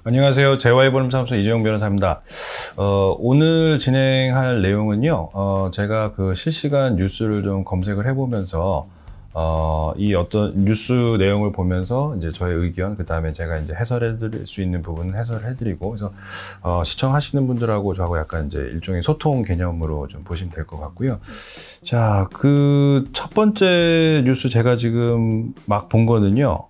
안녕하세요. 재화의보험사무소 이재용 변호사입니다. 오늘 진행할 내용은요, 제가 그 실시간 뉴스를 좀 검색을 해보면서, 이 어떤 뉴스 내용을 보면서 이제 저의 의견, 그 다음에 제가 이제 해설해드릴 수 있는 부분은 해설해드리고, 그래서, 시청하시는 분들하고 저하고 약간 이제 일종의 소통 개념으로 좀 보시면 될 것 같고요. 자, 그 첫 번째 뉴스 제가 지금 막 본 거는요,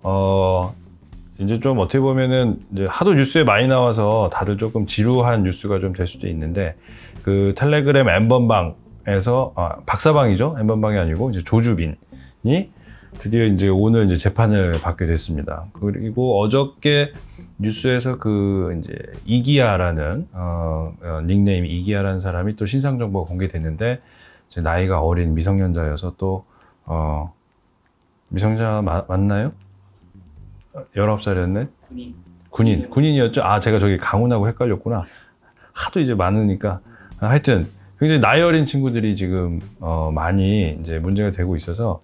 이제 좀 어떻게 보면은 이제 하도 뉴스에 많이 나와서 다들 조금 지루한 뉴스가 좀 될 수도 있는데, 그 텔레그램 N번방에서, 박사방이죠? N번방이 아니고 이제 조주빈이 드디어 이제 오늘 이제 재판을 받게 됐습니다. 그리고 어저께 뉴스에서 그 이제 이기아라는, 닉네임이 이기아라는 사람이 또 신상 정보가 공개됐는데, 제 나이가 어린 미성년자여서 또, 미성년자 맞나요? 19살이었네? 군인이었죠? 아, 제가 저기 강훈하고 헷갈렸구나. 하도 이제 많으니까. 하여튼, 굉장히 나이 어린 친구들이 지금, 많이 이제 문제가 되고 있어서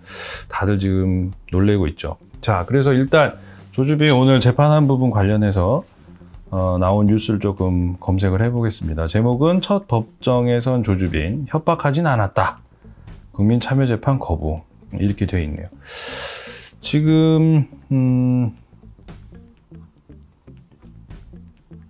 다들 지금 놀래고 있죠. 자, 그래서 일단 조주빈 오늘 재판한 부분 관련해서, 나온 뉴스를 조금 검색을 해보겠습니다. 제목은 첫 법정에선 조주빈, 협박하진 않았다. 국민참여재판 거부. 이렇게 되어 있네요. 지금,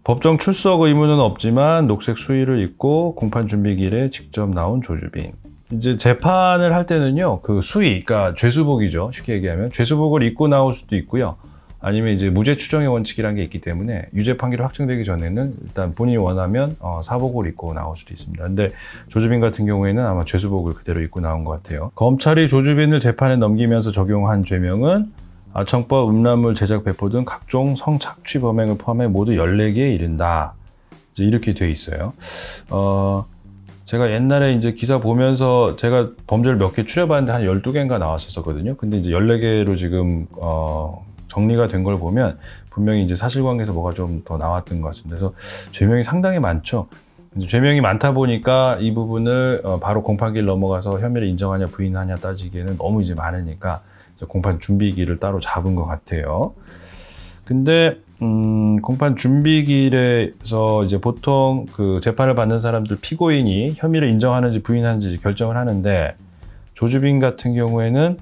법정 출석 의무는 없지만 녹색 수의를 입고 공판 준비길에 직접 나온 조주빈. 이제 재판을 할 때는요, 그 수의, 그러니까 죄수복이죠. 쉽게 얘기하면. 죄수복을 입고 나올 수도 있고요. 아니면 이제 무죄 추정의 원칙이라는 게 있기 때문에 유죄 판결이 확정되기 전에는 일단 본인이 원하면 사복을 입고 나올 수도 있습니다. 근데 조주빈 같은 경우에는 아마 죄수복을 그대로 입고 나온 것 같아요. 검찰이 조주빈을 재판에 넘기면서 적용한 죄명은 아청법, 음란물 제작, 배포 등 각종 성착취 범행을 포함해 모두 14개에 이른다. 이제 이렇게 돼 있어요. 제가 옛날에 이제 기사 보면서 제가 범죄를 몇 개 추려봤는데 한 12개인가 나왔었거든요. 근데 이제 14개로 지금, 정리가 된 걸 보면 분명히 이제 사실관계에서 뭐가 좀 더 나왔던 것 같습니다. 그래서 죄명이 상당히 많죠. 죄명이 많다 보니까 이 부분을 바로 공판기를 넘어가서 혐의를 인정하냐 부인하냐 따지기에는 너무 이제 많으니까 공판 준비기를 따로 잡은 것 같아요. 근데 공판 준비길에서 이제 보통 그 재판을 받는 사람들 피고인이 혐의를 인정하는지 부인하는지 결정을 하는데, 조주빈 같은 경우에는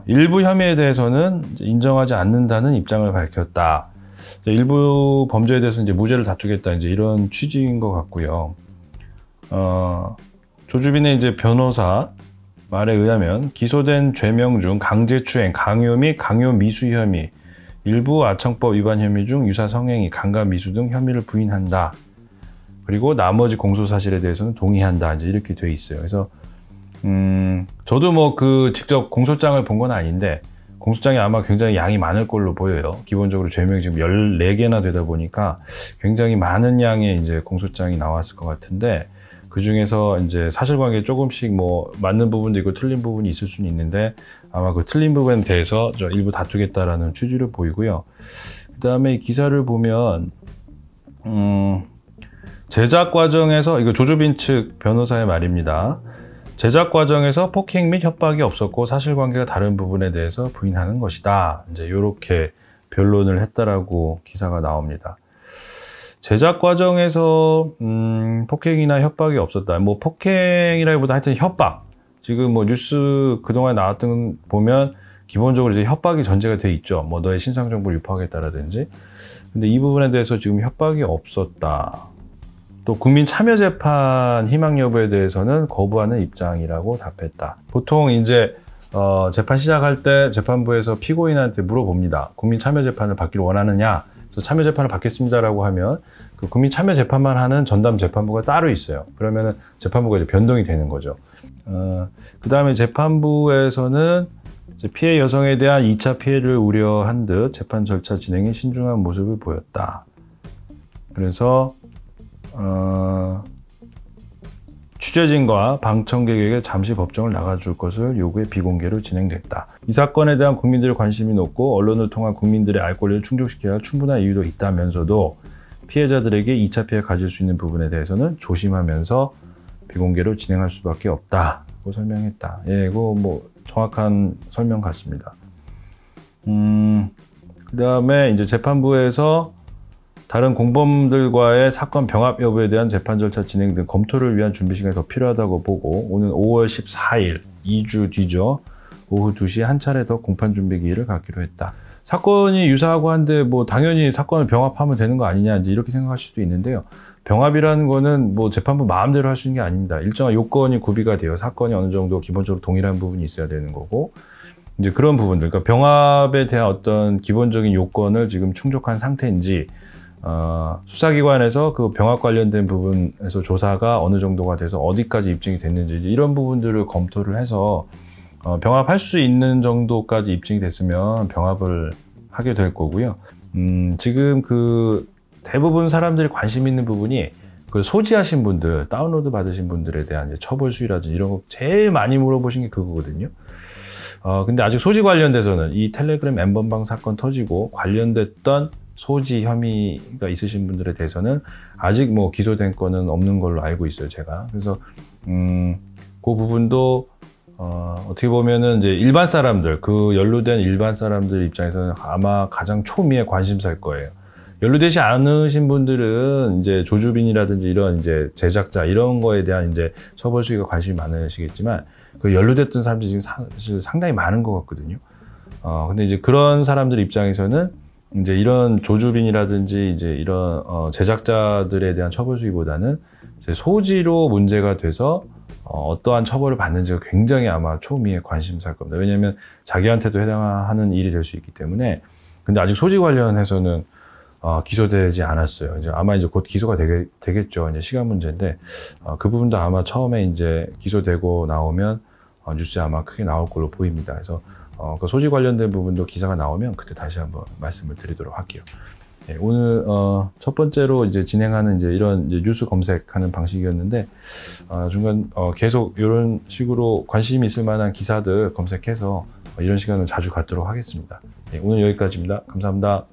일부 혐의에 대해서는 인정하지 않는다는 입장을 밝혔다. 일부 범죄에 대해서 이제 무죄를 다투겠다, 이제 이런 취지인 것 같고요. 조주빈의 이제 변호사 말에 의하면 기소된 죄명 중 강제추행, 강요 및 강요 미수 혐의, 일부 아청법 위반 혐의 중 유사 성행위, 강간 미수 등 혐의를 부인한다. 그리고 나머지 공소 사실에 대해서는 동의한다. 이제 이렇게 돼 있어요. 그래서 저도 뭐 그 직접 공소장을 본 건 아닌데 공소장이 아마 굉장히 양이 많을 걸로 보여요. 기본적으로 죄명이 지금 14개나 되다 보니까 굉장히 많은 양의 이제 공소장이 나왔을 것 같은데, 그 중에서 이제 사실관계에 조금씩 뭐 맞는 부분도 있고 틀린 부분이 있을 수는 있는데, 아마 그 틀린 부분에 대해서 저 일부 다투겠다라는 취지를 보이고요. 그 다음에 이 기사를 보면, 제작 과정에서, 이거 조주빈 측 변호사의 말입니다. 제작 과정에서 폭행 및 협박이 없었고 사실관계가 다른 부분에 대해서 부인하는 것이다. 이제 이렇게 변론을 했다라고 기사가 나옵니다. 제작 과정에서 폭행이나 협박이 없었다. 뭐 폭행이라기보다 하여튼 협박. 지금 뭐 뉴스 그동안 나왔던 보면 기본적으로 이제 협박이 전제가 돼 있죠. 뭐 너의 신상 정보를 유포하겠다라든지. 근데 이 부분에 대해서 지금 협박이 없었다. 또 국민참여재판 희망 여부에 대해서는 거부하는 입장이라고 답했다. 보통 이제 재판 시작할 때 재판부에서 피고인한테 물어봅니다. 국민참여재판을 받기를 원하느냐? 그래서 참여재판을 받겠습니다라고 하면 그 국민참여재판만 하는 전담재판부가 따로 있어요. 그러면은 재판부가 이제 변동이 되는 거죠. 그 다음에 재판부에서는 이제 피해 여성에 대한 2차 피해를 우려한 듯 재판 절차 진행에 신중한 모습을 보였다. 그래서 취재진과 방청객에게 잠시 법정을 나가줄 것을 요구해 비공개로 진행됐다. 이 사건에 대한 국민들의 관심이 높고 언론을 통한 국민들의 알 권리를 충족시켜야 할 충분한 이유도 있다면서도 피해자들에게 2차 피해 가질 수 있는 부분에 대해서는 조심하면서 비공개로 진행할 수밖에 없다고 설명했다. 예, 이거 뭐 정확한 설명 같습니다. 그 다음에 이제 재판부에서 다른 공범들과의 사건 병합 여부에 대한 재판 절차 진행 등 검토를 위한 준비 시간이 더 필요하다고 보고 오는 5월 14일 2주 뒤죠. 오후 2시에 한 차례 더 공판 준비 기일을 갖기로 했다. 사건이 유사하고 한데 뭐 당연히 사건을 병합하면 되는 거 아니냐 이제 이렇게 생각하실 수도 있는데요. 병합이라는 거는 뭐 재판부 마음대로 할 수 있는 게 아닙니다. 일정한 요건이 구비가 돼요. 사건이 어느 정도 기본적으로 동일한 부분이 있어야 되는 거고 이제 그런 부분들, 그러니까 병합에 대한 어떤 기본적인 요건을 지금 충족한 상태인지 수사기관에서 그 병합 관련된 부분에서 조사가 어느 정도가 돼서 어디까지 입증이 됐는지 이런 부분들을 검토를 해서 병합할 수 있는 정도까지 입증이 됐으면 병합을 하게 될 거고요. 지금 그 대부분 사람들이 관심 있는 부분이 그 소지하신 분들, 다운로드 받으신 분들에 대한 이제 처벌 수위라든지 이런 거 제일 많이 물어보신 게 그거거든요. 근데 아직 소지 관련돼서는 이 텔레그램 N번방 사건 터지고 관련됐던 소지 혐의가 있으신 분들에 대해서는 아직 뭐 기소된 건은 없는 걸로 알고 있어요, 제가. 그래서 그 부분도 어떻게 보면은 이제 일반 사람들, 그 연루된 일반 사람들 입장에서는 아마 가장 초미의 관심사일 거예요. 연루되지 않으신 분들은 이제 조주빈이라든지 이런 이제 제작자 이런 거에 대한 이제 처벌 수위가 관심이 많으시겠지만 그 연루됐던 사람들이 지금 사실 상당히 많은 것 같거든요. 근데 이제 그런 사람들 입장에서는 이제 이런 조주빈이라든지 이제 이런 제작자들에 대한 처벌 수위보다는 이제 소지로 문제가 돼서 어떠한 처벌을 받는지가 굉장히 아마 초미의 관심사일 겁니다. 왜냐하면 자기한테도 해당하는 일이 될 수 있기 때문에. 근데 아직 소지 관련해서는 기소되지 않았어요. 이제 아마 이제 곧 기소가 되겠죠. 이제 시간 문제인데 그 부분도 아마 처음에 이제 기소되고 나오면 뉴스에 아마 크게 나올 걸로 보입니다. 그래서 그 소지 관련된 부분도 기사가 나오면 그때 다시 한번 말씀을 드리도록 할게요. 네, 오늘 첫 번째로 이제 진행하는 이제 이런 이제 뉴스 검색하는 방식이었는데 중간 계속 이런 식으로 관심이 있을 만한 기사들 검색해서 이런 시간을 자주 갖도록 하겠습니다. 네, 오늘 여기까지입니다. 감사합니다.